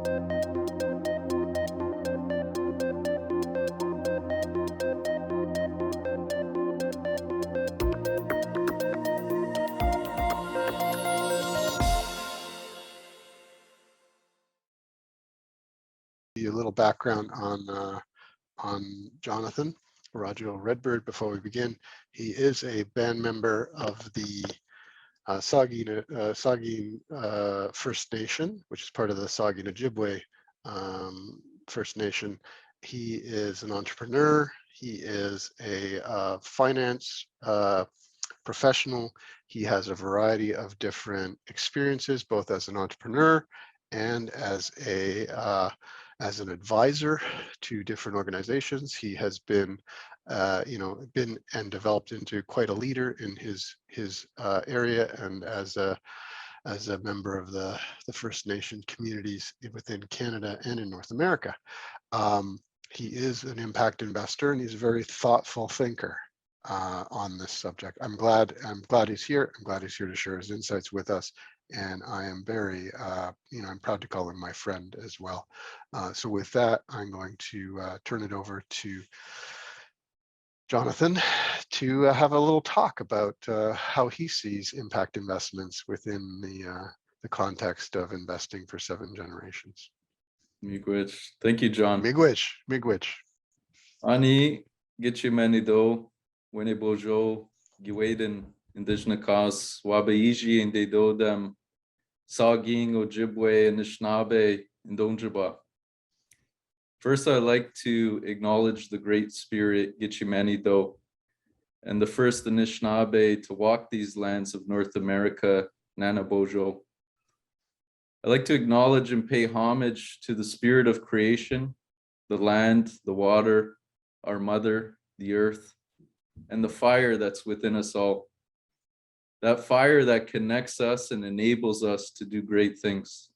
A little background on Jonathan Araujo Redbird before we begin. He is a band member of the Saugeen First Nation, which is part of the Saugeen Ojibway First Nation. He is an entrepreneur. He is a finance professional. He has a variety of different experiences, both as an entrepreneur and as an advisor to different organizations. He has been been and developed into quite a leader in his area, and as a member of the First Nation communities within Canada and in North America. He is an impact investor, and he's a very thoughtful thinker on this subject. I'm glad he's here. I'm glad he's here to share his insights with us. And I am very, I'm proud to call him my friend as well. So with that, I'm going to turn it over to Jonathan to have a little talk about how he sees impact investments within the context of investing for 7 generations. Miigwech. Thank you, John. Miigwech. Ani Gitchimanido, Winnibojo, Giwaden, Indigenous Cause, Wabaiji, and Dedodam, Saugeen, Ojibway, Anishinaabe, and Donjaba. First, I'd like to acknowledge the Great Spirit, Gitchimanido, and the first Anishinaabe to walk these lands of North America, Nanabojo. I'd like to acknowledge and pay homage to the spirit of creation, the land, the water, our mother, the earth, and the fire that's within us all. That fire that connects us and enables us to do great things.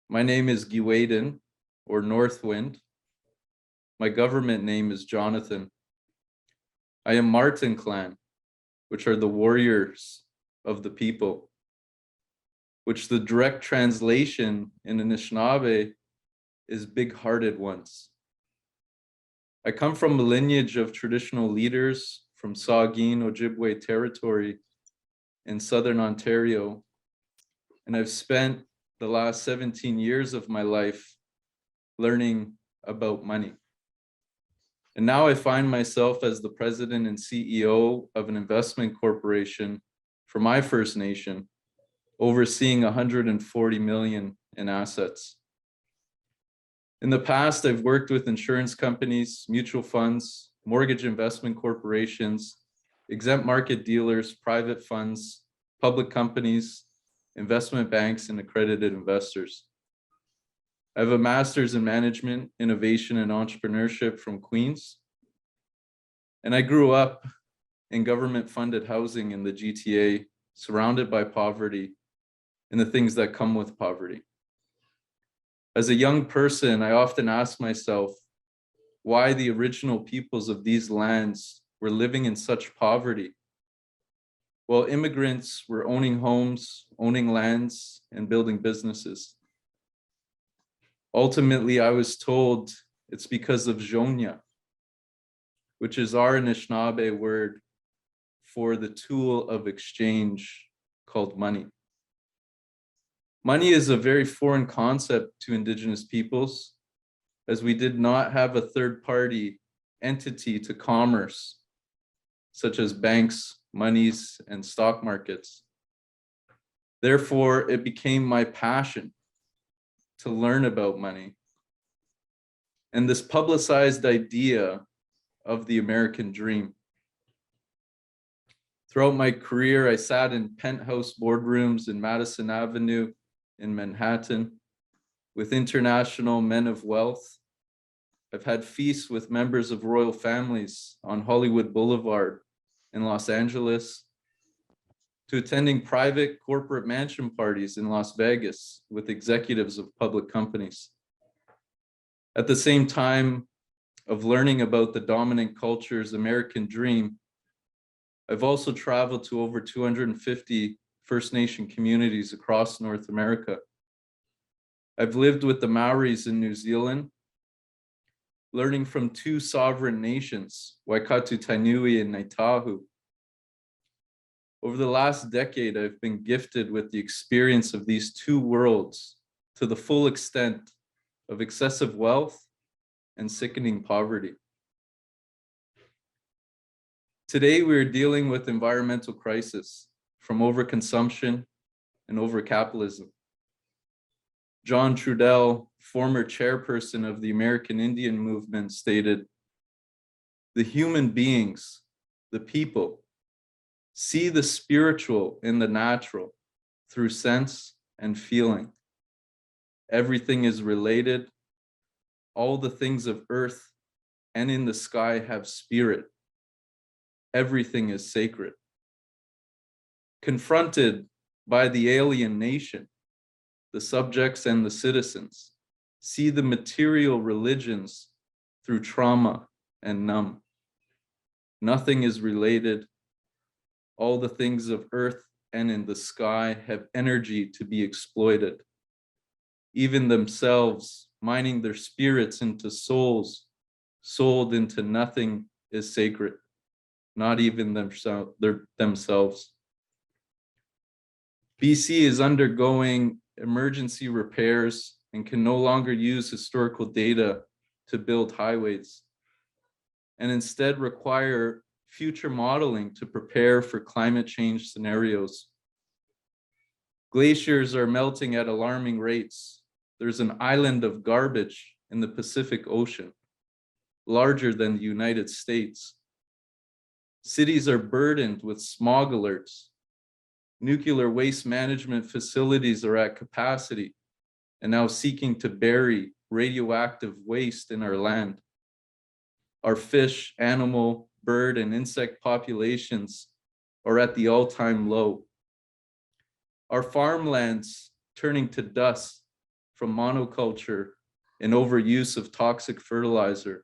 My name is Giwaden, or Northwind. My government name is Jonathan. I am Martin Clan, which are the warriors of the people, which the direct translation in Anishinaabe is big-hearted ones. I come from a lineage of traditional leaders from Saugeen Ojibway territory in Southern Ontario, and I've spent the last 17 years of my life learning about money. And now I find myself as the president and CEO of an investment corporation for my First Nation, overseeing 140 million in assets. In the past, I've worked with insurance companies, mutual funds, mortgage investment corporations, exempt market dealers, private funds, public companies, investment banks, and accredited investors. I have a master's in management, innovation, and entrepreneurship from Queens. And I grew up in government-funded housing in the GTA, surrounded by poverty and the things that come with poverty. As a young person, I often ask myself why the original peoples of these lands were living in such poverty, while immigrants were owning homes, owning lands, and building businesses. Ultimately, I was told it's because of Zhonya, which is our Anishinaabe word for the tool of exchange called money. Money is a very foreign concept to Indigenous peoples, as we did not have a third-party entity to commerce, such as banks, monies, and stock markets. Therefore, it became my passion to learn about money. And this publicized idea of the American dream. Throughout my career, I sat in penthouse boardrooms in Madison Avenue in Manhattan with international men of wealth. I've had feasts with members of royal families on Hollywood Boulevard in Los Angeles, to attending private corporate mansion parties in Las Vegas with executives of public companies. At the same time of learning about the dominant culture's American dream, I've also traveled to over 250 First Nation communities across North America. I've lived with the Maoris in New Zealand, learning from two sovereign nations, Waikato Tainui and Naitahu. Over the last decade, I've been gifted with the experience of these two worlds to the full extent of excessive wealth and sickening poverty. Today, we're dealing with environmental crisis from overconsumption and overcapitalism. John Trudell, former chairperson of the American Indian movement, stated, "The human beings, the people, see the spiritual in the natural through sense and feeling. Everything is related. All the things of earth and in the sky have spirit. Everything is sacred." Confronted by the alien nation, the subjects and the citizens see the material religions through trauma and numb. Nothing is related. All the things of earth and in the sky have energy to be exploited. Even themselves, mining their spirits into souls, sold into nothing is sacred, not even themselves. BC is undergoing emergency repairs and can no longer use historical data to build highways, and instead require future modeling to prepare for climate change scenarios. Glaciers are melting at alarming rates. There's an island of garbage in the Pacific Ocean, larger than the United States. Cities are burdened with smog alerts. Nuclear waste management facilities are at capacity and now seeking to bury radioactive waste in our land. Our fish, animal, bird, and insect populations are at the all-time low. Our farmlands turning to dust from monoculture and overuse of toxic fertilizer.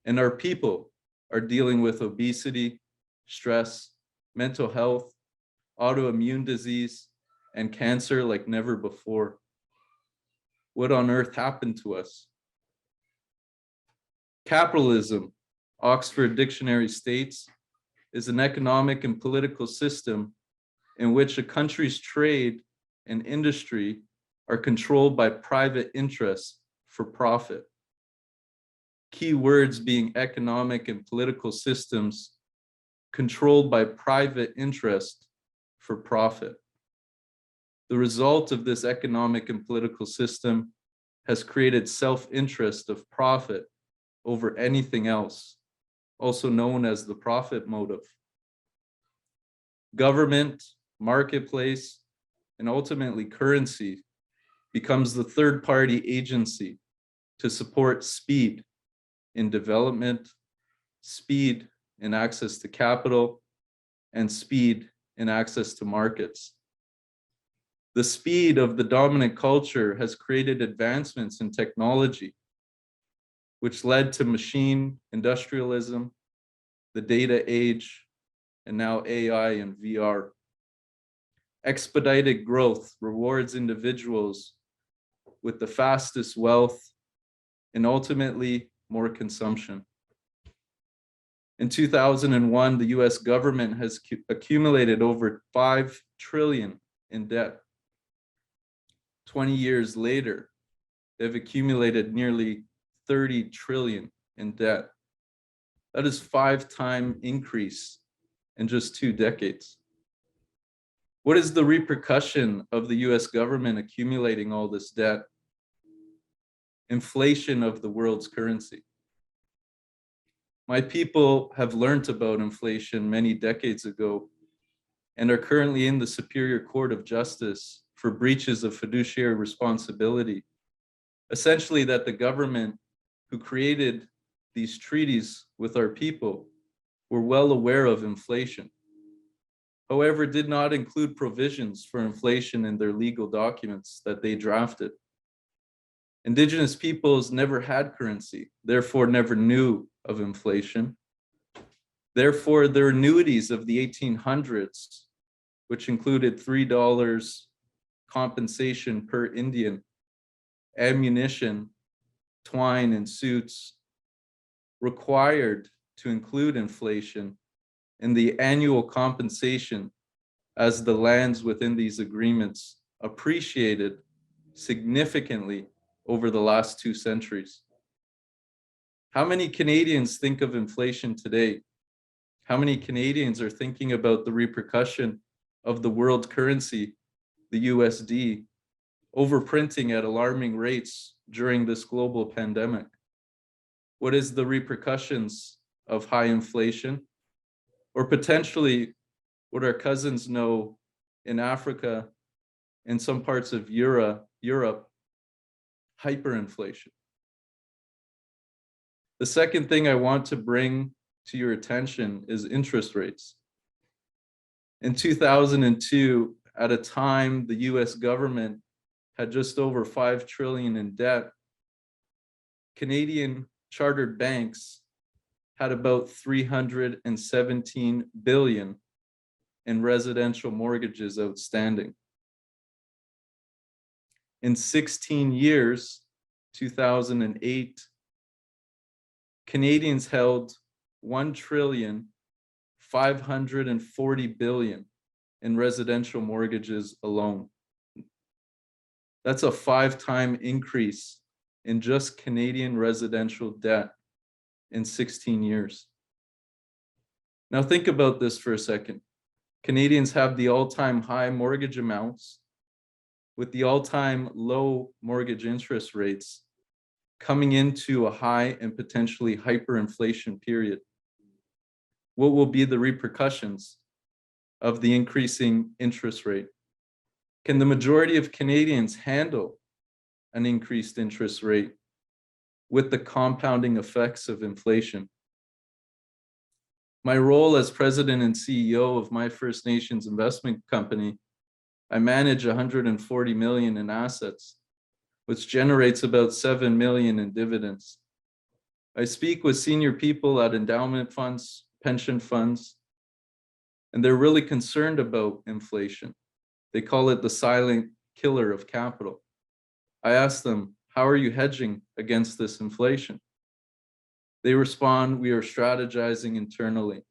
And our people are dealing with obesity, stress, mental health, autoimmune disease, and cancer like never before. What on earth happened to us? Capitalism, Oxford Dictionary states, is an economic and political system in which a country's trade and industry are controlled by private interests for profit. Key words being economic and political systems controlled by private interest for profit. The result of this economic and political system has created self-interest of profit over anything else, also known as the profit motive. Government, marketplace, and ultimately currency becomes the third-party agency to support speed in development, speed in access to capital, and speed in access to markets. The speed of the dominant culture has created advancements in technology, which led to machine industrialism, the data age, and now AI and VR. Expedited growth rewards individuals with the fastest wealth and ultimately more consumption. In 2001, the US government has accumulated over 5 trillion in debt. 20 years later, they've accumulated nearly 30 trillion in debt. That is 5-time increase in just 2 decades. What is the repercussion of the US government accumulating all this debt? Inflation of the world's currency. My people have learned about inflation many decades ago and are currently in the Superior Court of Justice for breaches of fiduciary responsibility. Essentially, that the government who created these treaties with our people were well aware of inflation. However, did not include provisions for inflation in their legal documents that they drafted. Indigenous peoples never had currency, therefore never knew of inflation. Therefore, their annuities of the 1800s, which included $3 compensation per Indian, ammunition, twine, and suits required to include inflation in the annual compensation as the lands within these agreements appreciated significantly over the last 2 centuries. How many Canadians think of inflation today? How many Canadians are thinking about the repercussion of the world currency, the USD, overprinting at alarming rates during this global pandemic? What is the repercussions of high inflation? Or potentially what our cousins know in Africa and some parts of Europe, hyperinflation. The second thing I want to bring to your attention is interest rates. In 2002, at a time the US government had just over 5 trillion in debt, Canadian chartered banks had about 317 billion in residential mortgages outstanding. In 16 years, 2008, Canadians held 1 trillion 540 billion in residential mortgages alone. That's a 5-time increase in just Canadian residential debt in 16 years. Now think about this for a second. Canadians have the all-time high mortgage amounts with the all-time low mortgage interest rates coming into a high and potentially hyperinflation period. What will be the repercussions of the increasing interest rate? Can the majority of Canadians handle an increased interest rate with the compounding effects of inflation? My role as president and CEO of my First Nations investment company, I manage 140 million in assets, which generates about 7 million in dividends. I speak with senior people at endowment funds, pension funds, and they're really concerned about inflation. They call it the silent killer of capital. I ask them, how are you hedging against this inflation? They respond, we are strategizing internally.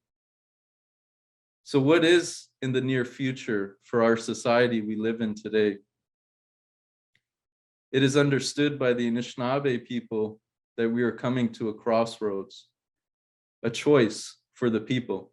So what is in the near future for our society we live in today? It is understood by the Anishinaabe people that we are coming to a crossroads, a choice for the people.